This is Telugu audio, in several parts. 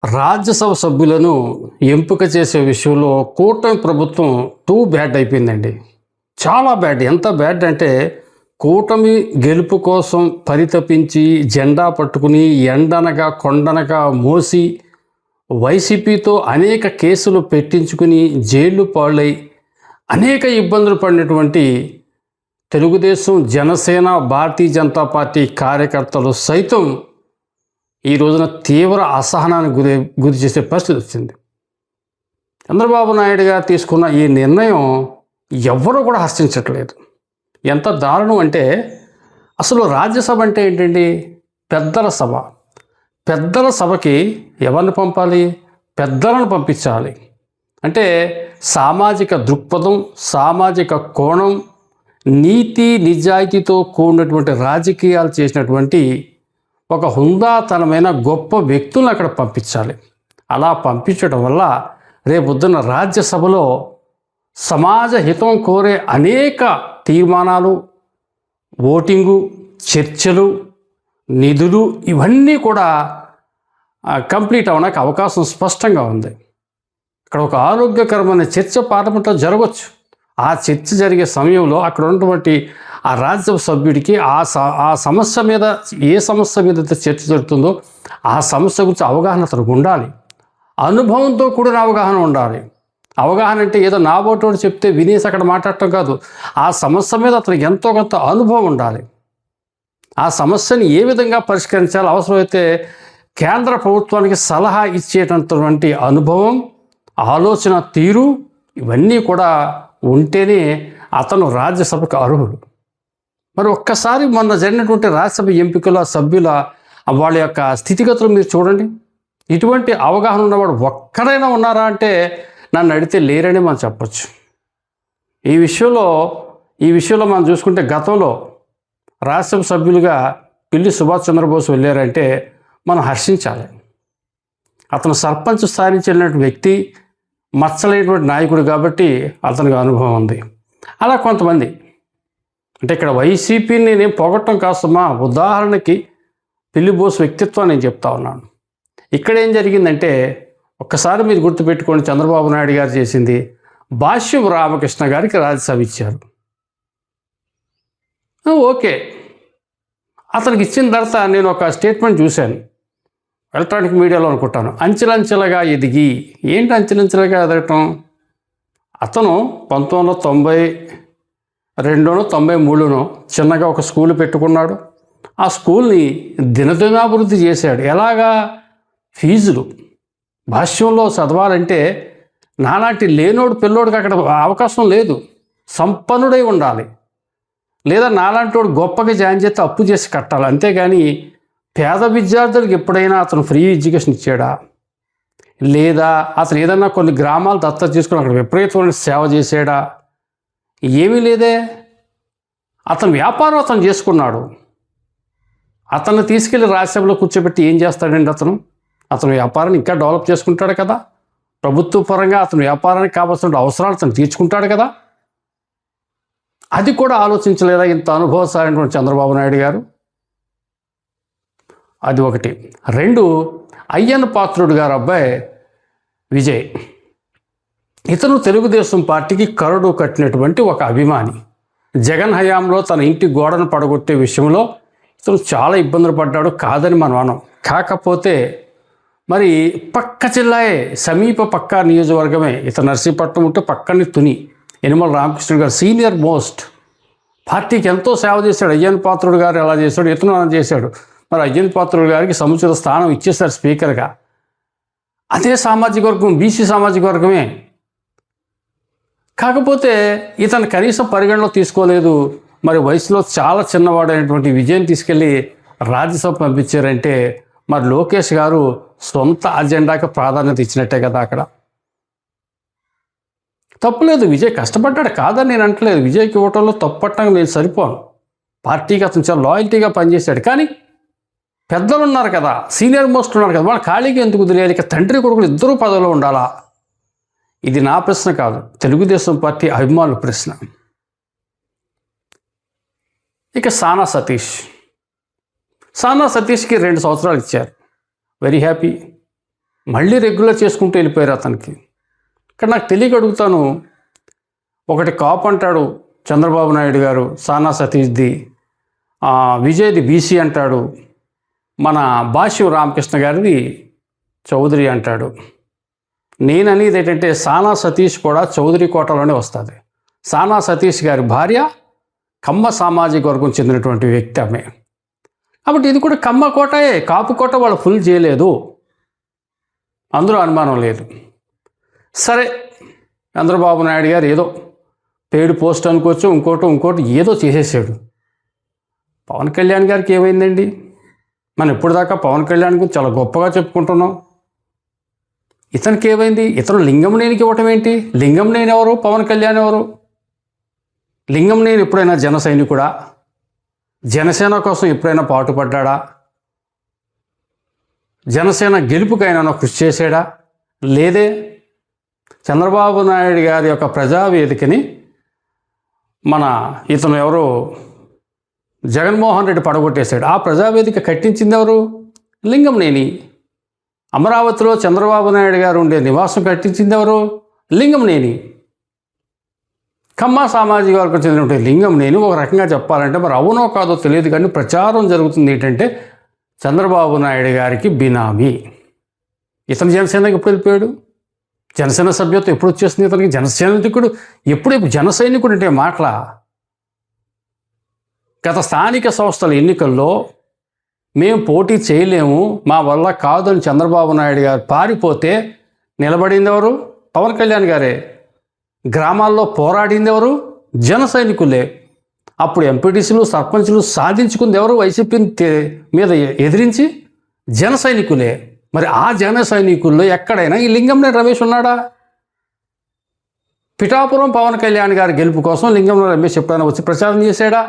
రాజ్యసభ సభ్యులను ఎంపిక చేసే విషయంలో కూటమి ప్రభుత్వం టూ బ్యాడ్ అయిపోయిందండి. చాలా బ్యాడ్. ఎంత బ్యాడ్ అంటే కూటమి గెలుపు కోసం పరితపించి జెండా పట్టుకుని ఎండనగా కొండనగా మోసి వైసీపీతో అనేక కేసులు పెట్టించుకుని జైళ్ళు పాలై అనేక ఇబ్బందులు పడినటువంటి తెలుగుదేశం, జనసేన, భారతీయ జనతా పార్టీ కార్యకర్తలు సైతం ఈ రోజున తీవ్ర అసహనానికి గురి చేసే పరిస్థితి వచ్చింది. చంద్రబాబు నాయుడు గారు తీసుకున్న ఈ నిర్ణయం ఎవ్వరూ కూడా హర్షించట్లేదు. ఎంత దారుణం అంటే అసలు రాజ్యసభ అంటే ఏంటండి? పెద్దల సభ. పెద్దల సభకి ఎవరిని పంపాలి? పెద్దలను పంపించాలి. అంటే సామాజిక దృక్పథం, సామాజిక కోణం, నీతి నిజాయితీతో కూడినటువంటి రాజకీయాలు చేసినటువంటి ఒక హుందాతనమైన గొప్ప వ్యక్తులను అక్కడ పంపించాలి. అలా పంపించడం వల్ల రేపొద్దున రాజ్యసభలో సమాజ హితం కోరే అనేక తీర్మానాలు, ఓటింగు, చర్చలు, నిధులు ఇవన్నీ కూడా కంప్లీట్ అవ్వడానికి అవకాశం స్పష్టంగా ఉంది. ఇక్కడ ఒక ఆరోగ్యకరమైన చర్చ పార్లమెంట్లో జరగవచ్చు. ఆ చర్చ జరిగే సమయంలో అక్కడ ఉన్నటువంటి ఆ రాజ్యసభ సభ్యుడికి ఆ సమస్య మీద, ఏ సమస్య మీద చర్చ జరుగుతుందో ఆ సమస్య గురించి అవగాహన అతనికి ఉండాలి. అనుభవంతో కూడిన అవగాహన ఉండాలి. అవగాహన అంటే ఏదో నాబోటోడు చెప్తే వినేసి అక్కడ మాట్లాడటం కాదు. ఆ సమస్య మీద అతనికి ఎంతో కొంత అనుభవం ఉండాలి. ఆ సమస్యని ఏ విధంగా పరిష్కరించాలో, అవసరమైతే కేంద్ర ప్రభుత్వానికి సలహా ఇచ్చేటటువంటి అనుభవం, ఆలోచన తీరు ఇవన్నీ కూడా ఉంటేనే అతను రాజ్యసభకు అర్హుడు. మరి ఒక్కసారి మొన్న జరిగినటువంటి రాజ్యసభ ఎంపికల సభ్యుల వాళ్ళ యొక్క స్థితిగతులు మీరు చూడండి. ఇటువంటి అవగాహన ఉన్నవాడు ఒక్కడైనా ఉన్నారా అంటే నన్ను అడిగితే లేరని మనం చెప్పచ్చు. ఈ విషయంలో మనం చూసుకుంటే గతంలో రాజ్యసభ సభ్యులుగా పిల్లి సుభాష్ చంద్రబోస్ వెళ్ళారంటే మనం హర్షించాలి. అతను సర్పంచ్ స్థాయి నుంచి వెళ్ళినటువంటి వ్యక్తి, మచ్చలేనటువంటి నాయకుడు కాబట్టి అతనికి అనుభవం ఉంది. అలా కొంతమంది, అంటే ఇక్కడ వైసీపీని నేను పొగట్టం కాస్తమా, ఉదాహరణకి పిల్లి బోస్ వ్యక్తిత్వాన్ని నేను చెప్తా ఉన్నాను. ఇక్కడ ఏం జరిగిందంటే ఒక్కసారి మీరు గుర్తుపెట్టుకోండి, చంద్రబాబు నాయుడు గారు చేసింది భాష్యం రామకృష్ణ గారికి రాజ్యసభ ఇచ్చారు. ఓకే, అతనికి ఇచ్చిన తర్వాత నేను ఒక స్టేట్మెంట్ చూశాను ఎలక్ట్రానిక్ మీడియాలో అనుకుంటాను. అంచెలంచెలుగా ఎదిగి, ఏంటి అంచెలంచెలుగా ఎదగటం? అతను 1992 93 చిన్నగా ఒక స్కూల్ పెట్టుకున్నాడు. ఆ స్కూల్ని దినదినాభివృద్ధి చేశాడు. ఎలాగా? ఫీజులు భాష్యంలో చదవాలంటే నాలాంటి లేనోడు పిల్లోడికి అక్కడ అవకాశం లేదు. సంపన్నుడై ఉండాలి, లేదా నాలాంటి వాడు గొప్పగా జాయిన్ చేస్తే అప్పు చేసి కట్టాలి. అంతేగాని పేద విద్యార్థులకు ఎప్పుడైనా అతను ఫ్రీ ఎడ్యుకేషన్ ఇచ్చాడా? లేదా అతను ఏదన్నా కొన్ని గ్రామాలు దత్తత చేసుకుని అక్కడ విపరీతమైన సేవ చేసాడా? ఏమీ లేదే. అతను వ్యాపారం అతను చేసుకున్నాడు. అతన్ని తీసుకెళ్ళి రాజ్యసభలో కూర్చోబెట్టి ఏం చేస్తాడండి? అతను వ్యాపారాన్ని ఇంకా డెవలప్ చేసుకుంటాడు కదా. ప్రభుత్వ పరంగా అతను వ్యాపారానికి కావాల్సిన అవసరాలు అతను తీర్చుకుంటాడు కదా. అది కూడా ఆలోచించలేదా ఇంత అనుభవసారైనటువంటి చంద్రబాబు నాయుడు గారు? అది ఒకటి. 2, అయ్యన్న పాత్రుడు గారు అబ్బాయి విజయ్. ఇతను తెలుగుదేశం పార్టీకి కరడు కట్టినటువంటి ఒక అభిమాని. జగన్ హయాంలో తన ఇంటి గోడను పడగొట్టే విషయంలో ఇతను చాలా ఇబ్బందులు పడ్డాడు, కాదని మనం అనం. కాకపోతే మరి పక్క జిల్లాయే, సమీప పక్క నియోజకవర్గమే. ఇతను నర్సీపట్నం ఉంటే పక్కనే తుని. యనమల రామకృష్ణ గారు సీనియర్ మోస్ట్, పార్టీకి ఎంతో సేవ చేశాడు. అయ్యన్న పాత్రుడు గారు ఎలా చేశాడు, ఇతను అలా చేశాడు. మరి అయ్యన్న పాత్రుడు గారికి సముచిత స్థానం ఇచ్చేశారు స్పీకర్గా. అదే సామాజిక వర్గం, బీసీ సామాజిక వర్గమే. కాకపోతే ఇతను కనీసం పరిగణలో తీసుకోలేదు. మరి వయసులో చాలా చిన్నవాడైనటువంటి విజయ్ తీసుకెళ్ళి రాజ్యసభ పంపించారంటే మరి లోకేష్ గారు సొంత అజెండాకి ప్రాధాన్యత ఇచ్చినట్టే కదా. అక్కడ తప్పులేదు, విజయ్ కష్టపడ్డాడు, కాదని నేను అంటలేదు. విజయ్కి ఇవ్వటంలో తప్పట్టడానికి నేను సరిపోను. పార్టీకి అతను చాలా లాయల్టీగా పనిచేశాడు. కానీ పెద్దలు ఉన్నారు కదా, సీనియర్ మోస్ట్ ఉన్నారు కదా, వాళ్ళు ఖాళీగా ఎందుకు వదిలేయాలి? ఇక తండ్రి కొడుకులు ఇద్దరూ పదవిలో ఉండాలా? ఇది నా ప్రశ్న కాదు, తెలుగుదేశం పార్టీ అభిమానుల ప్రశ్న. ఇక సానా సతీష్కి 2 సంవత్సరాలు ఇచ్చారు. Very happy. మళ్ళీ రెగ్యులర్ చేసుకుంటూ వెళ్ళిపోయారు అతనికి. ఇక్కడ నాకు తెలియక అడుగుతాను, ఒకటి కాపు అంటాడు చంద్రబాబు నాయుడు గారు, సానా సతీష్ది, విజయ్ది బీసీ అంటాడు, మన భాష్యం రామకృష్ణ గారిది చౌదరి అంటాడు. నేను అనేది ఏంటంటే సానా సతీష్ కూడా చౌదరి కోటలోనే వస్తుంది. సానా సతీష్ గారి భార్య కమ్మ సామాజిక వర్గం చెందినటువంటి వ్యక్తి ఆమె. కాబట్టి ఇది కూడా కమ్మ కోటయే, కాపు కోట వాళ్ళు ఫుల్ చేయలేదు, అందులో అనుమానం లేదు. సరే, చంద్రబాబు నాయుడు గారు ఏదో పేడు పోస్ట్ అనుకోవచ్చు, ఇంకోటి ఏదో చేసేసాడు. పవన్ కళ్యాణ్ గారికి ఏమైందండి? మనం ఇప్పటిదాకా పవన్ కళ్యాణ్ గురించి చాలా గొప్పగా చెప్పుకుంటున్నాం. ఇతనికి ఏమైంది? ఇతను లింగంనేనికి ఇవ్వటం ఏంటి? లింగంనేని ఎవరు? పవన్ కళ్యాణ్ ఎవరు? లింగంనేని ఎప్పుడైనా జన సైనికుడా? జనసేన కోసం ఎప్పుడైనా పాటుపడ్డా? జనసేన గెలుపుకైనా కృషి చేశాడా? లేదే. చంద్రబాబు నాయుడు గారి యొక్క ప్రజావేదికని ఇతను ఎవరు, జగన్మోహన్ రెడ్డి పడగొట్టేశాడు. ఆ ప్రజావేదిక కట్టించింది ఎవరు? లింగంనేని. అమరావతిలో చంద్రబాబు నాయుడు గారు ఉండే నివాసం కట్టించింది ఎవరు? లింగంనేని. కమ్మ సామాజిక వర్గం చెందినటువంటి లింగంనేని ఒక రకంగా చెప్పాలంటే, మరి అవునో కాదో తెలియదు కానీ ప్రచారం జరుగుతుంది ఏంటంటే చంద్రబాబు నాయుడు గారికి బినామీ. ఇతను జనసేనకి ఎప్పుడు వెళ్ళిపోయాడు? జనసేన సభ్యత్వం ఎప్పుడు వచ్చేస్తుంది ఇతనికి? జనసైనికుడు ఎప్పుడు జన సైనికుడు అంటే మాటల. గత స్థానిక సంస్థల ఎన్నికల్లో మేము పోటీ చేయలేము, మా వల్ల కాదని చంద్రబాబు నాయుడు గారు పారిపోతే నిలబడింది ఎవరు? పవన్ కళ్యాణ్ గారే. గ్రామాల్లో పోరాడింది ఎవరు? జన సైనికులే. అప్పుడు ఎంపీటీసీలు, సర్పంచ్లు సాధించుకుంది ఎవరు? వైసీపీని మీద ఎదిరించి జన సైనికులే. మరి ఆ జన సైనికుల్లో ఎక్కడైనా ఈ లింగంనేని రమేష్ ఉన్నాడా? పిఠాపురం పవన్ కళ్యాణ్ గారి గెలుపు కోసం లింగంనేని రమేష్ ఎప్పుడైనా వచ్చి ప్రచారం చేశాడా?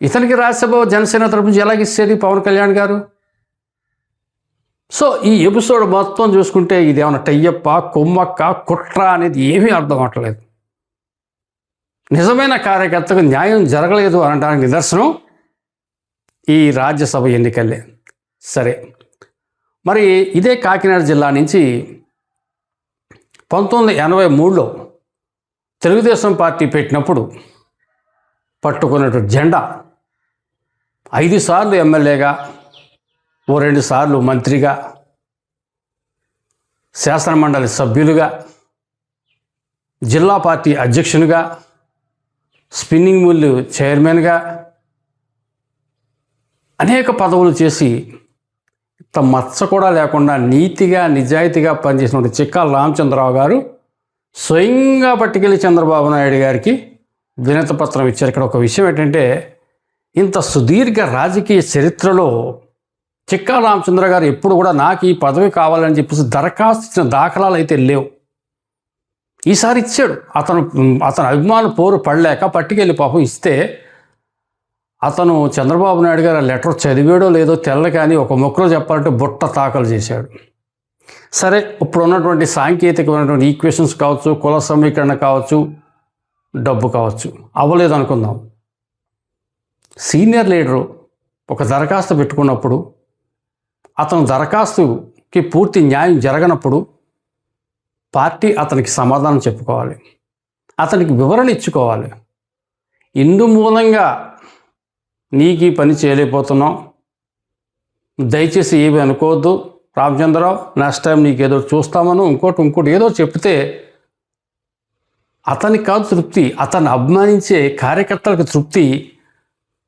ఇతనికి రాజ్యసభ జనసేన తరపు నుంచి ఎలాగిచ్చేది పవన్ కళ్యాణ్ గారు? సో ఈ ఎపిసోడ్ మొత్తం చూసుకుంటే ఇది ఏమైనా టయ్యప్ప, కొమ్మక్క, కుట్ర అనేది ఏమీ అర్థం అవట్లేదు. నిజమైన కార్యకర్తకు న్యాయం జరగలేదు అనడానికి నిదర్శనం ఈ రాజ్యసభ ఎన్నికలే. సరే, మరి ఇదే కాకినాడ జిల్లా నుంచి 1983లో తెలుగుదేశం పార్టీ పెట్టినప్పుడు పట్టుకున్నటువంటి జెండా 5 సార్లు ఎమ్మెల్యేగా, 2 సార్లు మంత్రిగా, శాసనమండలి సభ్యులుగా, జిల్లా పార్టీ అధ్యక్షునిగా, స్పిన్నింగ్ మిల్లు చైర్మన్గా అనేక పదవులు చేసి ఇంత మచ్చ కూడా లేకుండా నీతిగా నిజాయితీగా పనిచేసినటువంటి చిక్కాల రామచంద్రరావు గారు స్వయంగా పట్టుకెళ్ళి చంద్రబాబు నాయుడు గారికి వినతి పత్రం ఇచ్చారు. ఇక్కడ ఒక విషయం ఏంటంటే, ఇంత సుదీర్ఘ రాజకీయ చరిత్రలో చిక్కాల రామచంద్ర గారు ఎప్పుడు కూడా నాకు ఈ పదవి కావాలని చెప్పేసి దరఖాస్తు ఇచ్చిన దాఖలాలు అయితే లేవు. ఈసారి ఇచ్చాడు. అతను అభిమానులు పోరు పడలేక పట్టుకెళ్ళి పాపం ఇస్తే అతను చంద్రబాబు నాయుడు గారు ఆ లెటర్ చదివాడో లేదో తెల్ల, కానీ ఒక మొక్కలో చెప్పాలంటే బుట్ట తాకలు చేశాడు. సరే, ఇప్పుడు ఉన్నటువంటి సాంకేతికమైనటువంటి ఈక్వేషన్స్ కావచ్చు, కుల సమీకరణ కావచ్చు, డబ్బు కావచ్చు, అవ్వలేదు అనుకుందాం. సీనియర్ లీడరు ఒక దరఖాస్తు పెట్టుకున్నప్పుడు అతను దరఖాస్తుకి పూర్తి న్యాయం జరగనప్పుడు పార్టీ అతనికి సమాధానం చెప్పుకోవాలి, అతనికి వివరణ ఇచ్చుకోవాలి. ఇందు మూలంగా నీకు ఈ పని చేయలేకపోతున్నాం, దయచేసి ఏమి అనుకోవద్దు రామచంద్రరావు, నెక్స్ట్ టైం నీకేదో చూస్తామను ఇంకోటి ఏదో చెప్తే అతనికి కాదు తృప్తి, అతన్ని అభిమానించే కార్యకర్తలకు తృప్తి,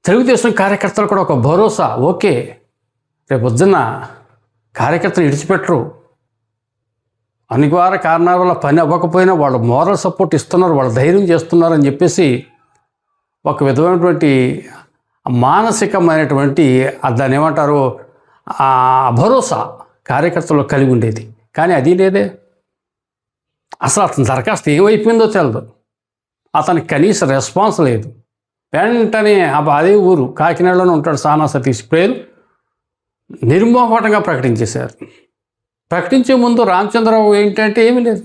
తెలుగుదేశం కార్యకర్తలు కూడా ఒక భరోసా. ఓకే, రేపు పొద్దున్న కార్యకర్తలు విడిచిపెట్టరు, అనివార్య కారణాల వల్ల పని అవ్వకపోయినా వాళ్ళు మోరల్ సపోర్ట్ ఇస్తున్నారు, వాళ్ళు ధైర్యం చేస్తున్నారని చెప్పేసి ఒక విధమైనటువంటి మానసికమైనటువంటి దాన్ని ఏమంటారు భరోసా కార్యకర్తలు కలిగి ఉండేది. కానీ అది లేదే. అసలు అతని దరఖాస్తు ఏమైపోయిందో తెలియదు, అతనికి కనీస రెస్పాన్స్ లేదు. వెంటనే అదే ఊరు కాకినాడలోనే ఉంటాడు సానా సతీష్ పేరు నిర్మోహటంగా ప్రకటించేశారు. ప్రకటించే ముందు రామచంద్రరావు ఏంటంటే ఏమీ లేదు,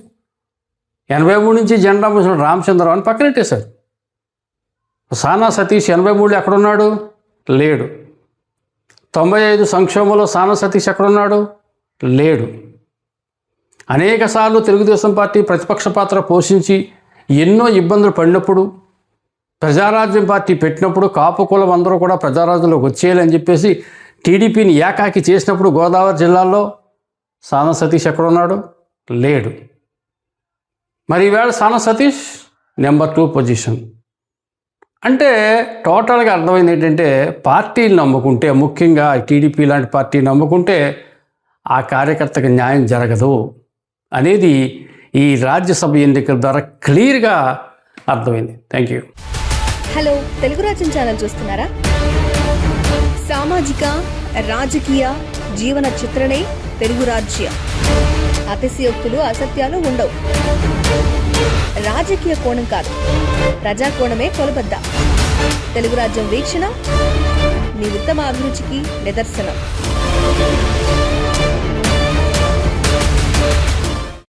83 నుంచి జెండా మోసిన రామచంద్రరావు అని పక్కనెట్టేశారు. సానా సతీష్ 83లో ఎక్కడున్నాడు? లేడు. 95 సంక్షోభంలో సానా సతీష్ ఎక్కడున్నాడు? లేడు. అనేకసార్లు తెలుగుదేశం పార్టీ ప్రతిపక్ష పాత్ర పోషించి ఎన్నో ఇబ్బందులు పడినప్పుడు, ప్రజారాజ్యం పార్టీ పెట్టినప్పుడు కాపు కులం అందరూ కూడా ప్రజారాజ్యంలోకి వచ్చేయాలని చెప్పేసి టీడీపీని ఏకాకి చేసినప్పుడు గోదావరి జిల్లాలో సానా సతీష్ ఎక్కడున్నాడు? లేడు. మరి ఈవేళ సానా సతీష్ నెంబర్ 2 పొజిషన్. అంటే టోటల్గా అర్థమైంది ఏంటంటే, పార్టీలు నమ్ముకుంటే, ముఖ్యంగా టీడీపీ లాంటి పార్టీ నమ్ముకుంటే ఆ కార్యకర్తకు న్యాయం జరగదు అనేది ఈ రాజ్యసభ ఎన్నికల ద్వారా క్లియర్గా అర్థమైంది. Thank you. హలో, తెలుగు రాజ్యం ఛానల్ చూస్తున్నారా? సామాజిక, రాజకీయ, జీవన చిత్రణే తెలుగు రాజ్యం. అతిశయోక్తులు, అసత్యాలు ఉండవు. రాజకీయ కోణం కాదు, ప్రజా కోణమే కొలబద్ద. తెలుగు రాజ్యం వీక్షణ మీ ఉత్తమ అభిరుచికి నిదర్శనం.